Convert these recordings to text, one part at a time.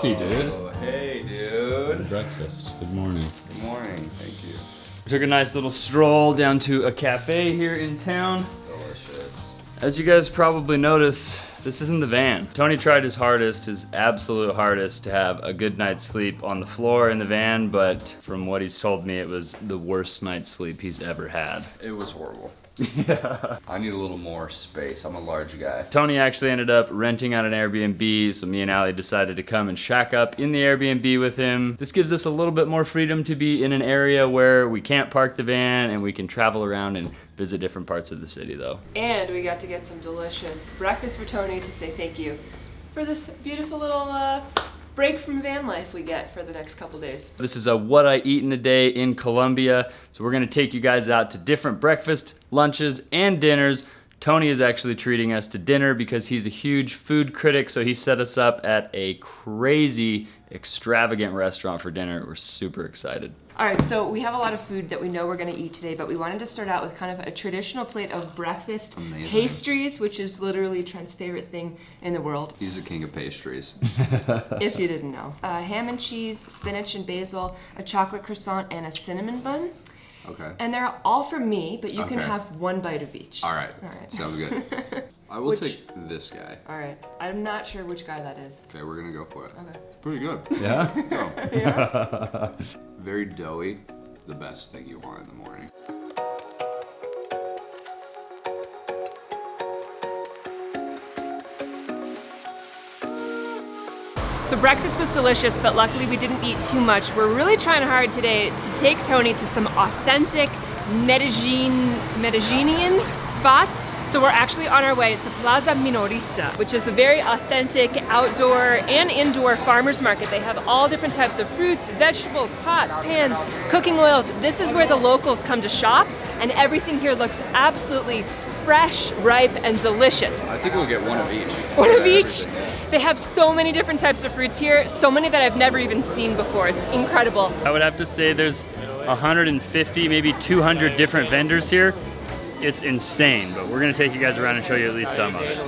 coffee, dude. Hey, dude. Breakfast. Good morning. Good morning. Thank you. We took a nice little stroll down to a cafe here in town. Delicious. As you guys probably noticed, this isn't the van. Tony tried his hardest, his absolute hardest, to have a good night's sleep on the floor in the van, but from what he's told me, it was the worst night's sleep he's ever had. It was horrible. Yeah. I need a little more space. I'm a large guy. Tony actually ended up renting out an Airbnb, so me and Allie decided to come and shack up in the Airbnb with him. This gives us a little bit more freedom to be in an area where we can't park the van and we can travel around and visit different parts of the city though. And we got to get some delicious breakfast for Tony to say thank you for this beautiful little break from van life we get for the next couple days. This is a what I eat in a day in Colombia. So we're gonna take you guys out to different breakfast, lunches, and dinners. Tony is actually treating us to dinner because he's a huge food critic, so he set us up at a crazy, extravagant restaurant for dinner. We're super excited. All right, so we have a lot of food that we know we're gonna eat today, but we wanted to start out with kind of a traditional plate of breakfast. Amazing. Pastries, which is literally Trent's favorite thing in the world. He's the king of pastries. If you didn't know. Ham and cheese, spinach and basil, a chocolate croissant, and a cinnamon bun. Okay. And they're all for me, but you can Okay. have one bite of each. All right. All right. Sounds good. I will take this guy. All right. I'm not sure which guy that is. Okay, we're gonna go for it. Okay. Pretty good. Yeah? Go. Yeah? Very doughy. The best thing you want in the morning. So breakfast was delicious, but luckily we didn't eat too much. We're really trying hard today to take Tony to some authentic Medellinian spots. So we're actually on our way to Plaza Minorista, which is a very authentic outdoor and indoor farmers market. They have all different types of fruits, vegetables, pots, pans, cooking oils. This is where the locals come to shop, and everything here looks absolutely fresh, ripe, and delicious. I think we'll get one of each. One of each. They have so many different types of fruits here, so many that I've never even seen before. It's incredible. I would have to say there's 150, maybe 200 different vendors here. It's insane, but we're gonna take you guys around and show you at least some of it.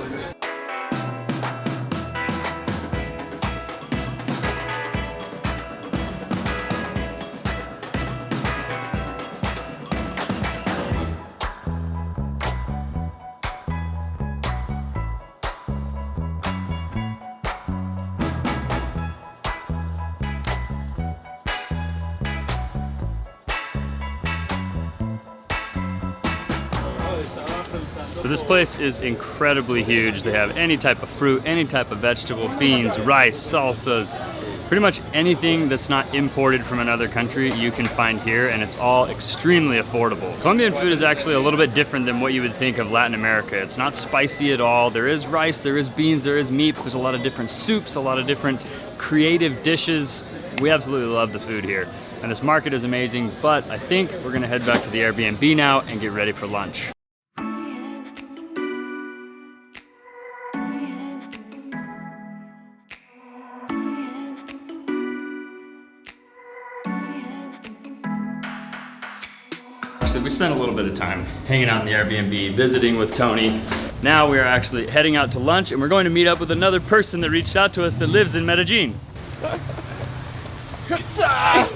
So this place is incredibly huge. They have any type of fruit, any type of vegetable, beans, rice, salsas, pretty much anything that's not imported from another country you can find here, and it's all extremely affordable. Colombian food is actually a little bit different than what you would think of Latin America. It's not spicy at all. There is rice, there is beans, there is meat. There's a lot of different soups, a lot of different creative dishes. We absolutely love the food here. And this market is amazing, but I think we're gonna head back to the Airbnb now and get ready for lunch. So we spent a little bit of time hanging out in the Airbnb, visiting with Tony. Now we are actually heading out to lunch, and we're going to meet up with another person that reached out to us that lives in Medellin. I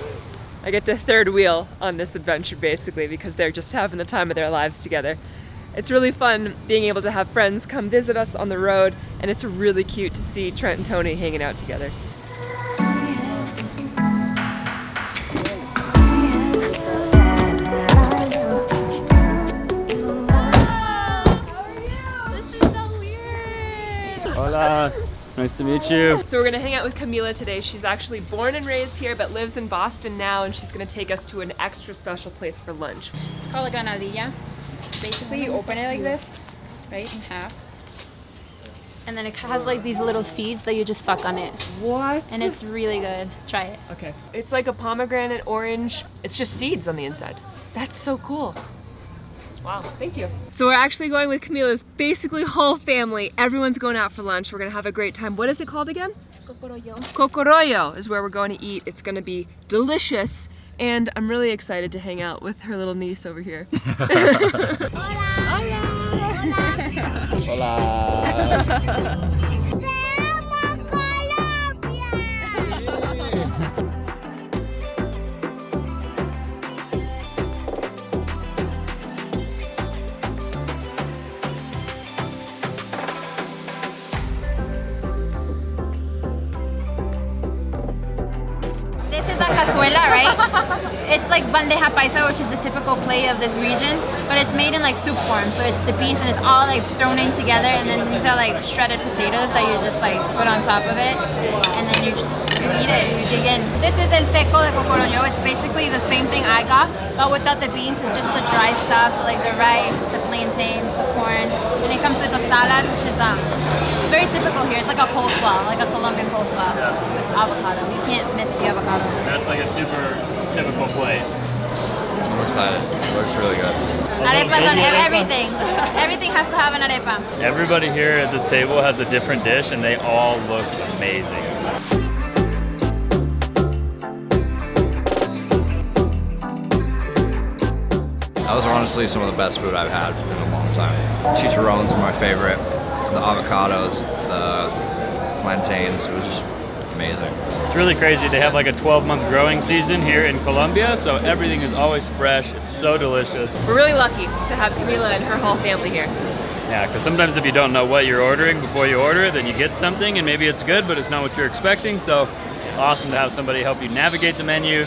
get to third wheel on this adventure basically because they're just having the time of their lives together. It's really fun being able to have friends come visit us on the road, and it's really cute to see Trent and Tony hanging out together. Hola, nice to meet you. So we're gonna hang out with Camila today. She's actually born and raised here but lives in Boston now, and she's gonna take us to an extra special place for lunch. It's called a granadilla. Basically, you open it like this, right, in half. And then it has like these little seeds that you just suck on it. What? And it's really good. Try it. Okay. It's like a pomegranate orange. It's just seeds on the inside. That's so cool. Wow, thank you. So we're actually going with Camila's basically whole family. Everyone's going out for lunch. We're gonna have a great time. What is it called again? Cocoroyo. Cocoroyo is where we're going to eat. It's gonna be delicious. And I'm really excited to hang out with her little niece over here. Hola. This is a cazuela, right? It's like bandeja paisa, which is the typical plate of this region, but it's made in like soup form. So it's the beef and it's all like thrown in together, and then these are like shredded potatoes that you just like put on top of it, and then you eat it, you dig in. This is el seco de cocoroyo. It's basically the same thing I got, but without the beans. It's just the dry stuff, so like the rice, the plantains, the corn, and it comes with a salad, which is very typical here. It's like a coleslaw, like a Colombian coleslaw with avocado. You can't miss the avocado. That's like a super typical plate. I'm excited. It looks really good. Arepas on everything. Everything has to have an arepa. Everybody here at this table has a different dish and they all look amazing. That was honestly some of the best food I've had in a long time. Chicharrones were my favorite. The avocados, the plantains, it was just amazing. It's really crazy. They have like a 12-month growing season here in Colombia, so everything is always fresh. It's so delicious. We're really lucky to have Camila and her whole family here. Yeah, because sometimes if you don't know what you're ordering before you order it, then you get something and maybe it's good, but it's not what you're expecting. So it's awesome to have somebody help you navigate the menu,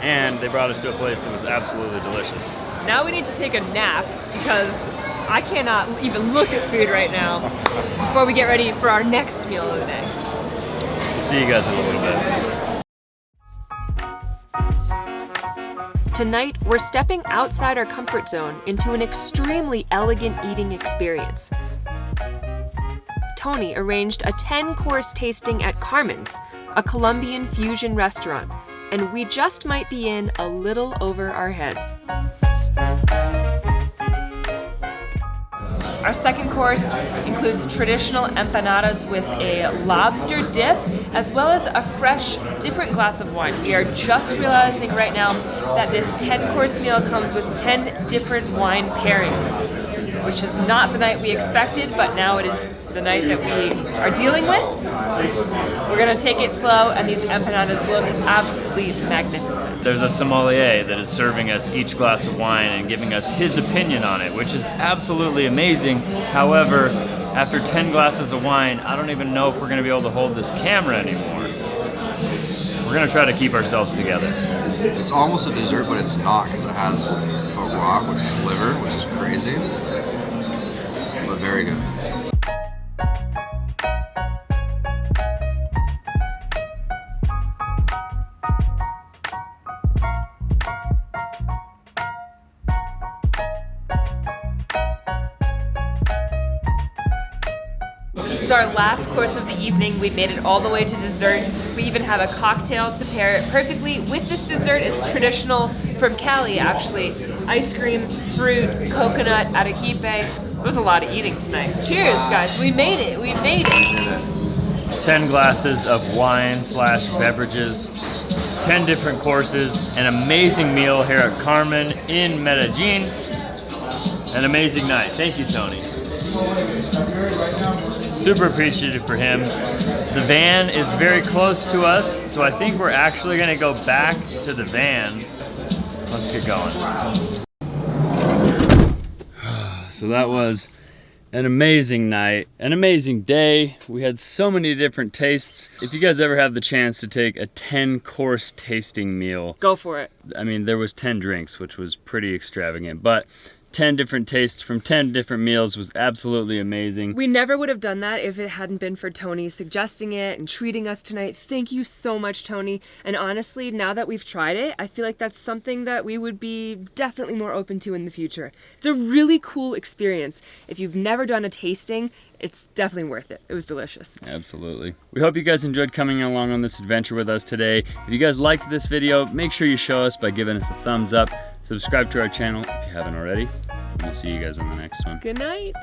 and they brought us to a place that was absolutely delicious. Now we need to take a nap because I cannot even look at food right now before we get ready for our next meal of the day. See you guys in a little bit. Tonight, we're stepping outside our comfort zone into an extremely elegant eating experience. Tony arranged a 10-course tasting at Carmen's, a Colombian fusion restaurant, and we just might be in a little over our heads. Our second course includes traditional empanadas with a lobster dip, as well as a fresh, different glass of wine. We are just realizing right now that this 10-course meal comes with 10 different wine pairings, which is not the night we expected, but now it is the night that we are dealing with. We're gonna take it slow, and these empanadas look absolutely magnificent. There's a sommelier that is serving us each glass of wine and giving us his opinion on it, which is absolutely amazing. However, after 10 glasses of wine, I don't even know if we're gonna be able to hold this camera anymore. We're gonna try to keep ourselves together. It's almost a dessert, but it's not because it has foie gras, which is liver, which is crazy, but very good. This is our last course of the evening. We made it all the way to dessert. We even have a cocktail to pair it perfectly with this dessert. It's traditional from Cali, actually. Ice cream, fruit, coconut, arequipe. It was a lot of eating tonight. Cheers, guys. We made it. We made it. 10 glasses of wine / beverages, 10 different courses, an amazing meal here at Carmen in Medellin. An amazing night. Thank you, Tony. Super appreciative for him. The van is very close to us, so I think we're actually gonna go back to the van. Let's get going. So that was an amazing night, an amazing day. We had so many different tastes. If you guys ever have the chance to take a 10-course tasting meal, Go for it. I mean, there was 10 drinks, which was pretty extravagant, but 10 different tastes from 10 different meals was absolutely amazing. We never would have done that if it hadn't been for Tony suggesting it and treating us tonight. Thank you so much, Tony. And honestly, now that we've tried it, I feel like that's something that we would be definitely more open to in the future. It's a really cool experience. If you've never done a tasting, it's definitely worth it. It was delicious. Absolutely. We hope you guys enjoyed coming along on this adventure with us today. If you guys liked this video, make sure you show us by giving us a thumbs up. Subscribe to our channel if you haven't already. We'll see you guys on the next one. Good night.